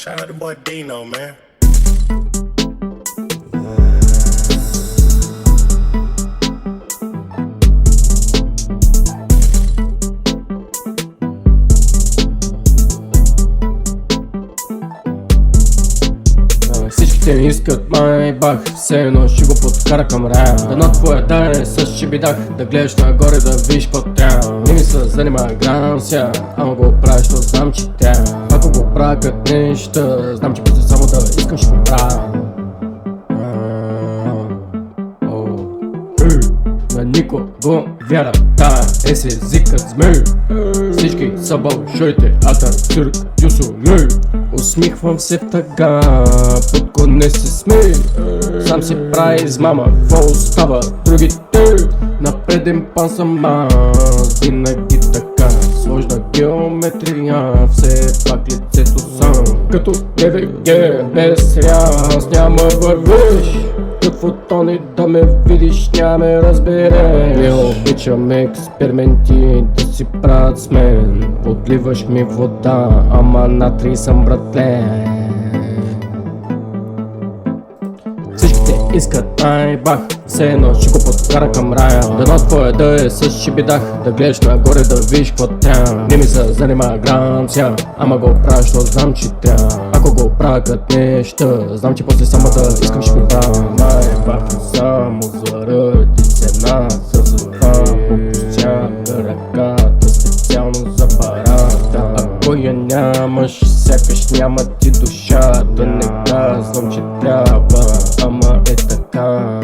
Shout out to boy Dino, man. Всичките ми искат майбах, все едно ще го подкара към рая. Дано твоя дар е с чебидах, да гледаш нагоре да видиш по-трябва. Не ми се занимава грам ся, ама го правиш, то знам, че трябва. Ако го правя като неща, знам, че после само да искам ще го правя. На никого вярата е си езикът змей. Всички са бълшойте, атър, цирк, юсо, люй. Усмихвам се в тъга, путко не се смей. Сам си прави измама, какво остава другите? На преден план съм аз, винаги така. Сложна геометрия, все пак лицето съм. Като ДВГ, без ряс няма вървиш. Какво тони да ме видиш, няма ме разбереш. Не обичам експерименти да си правят с мен. Подливаш ми вода, ама натрий съм, братле. Всичките искат айбах, все едно ще го подкара към рая. Дано твоя да е с чебидах, да гледаш нагоре да видиш какво трябва. Не ми се занимава грам ся, ама го правя, що знам, че трябва. Ако го правя като неща, знам, че после само да искам ще го правя. Айбах само заради цена, с това попустяга ръката, специално за парата. Ако я нямаш, сякаш няма ти душата. Не казвам, че трябва, ама е така.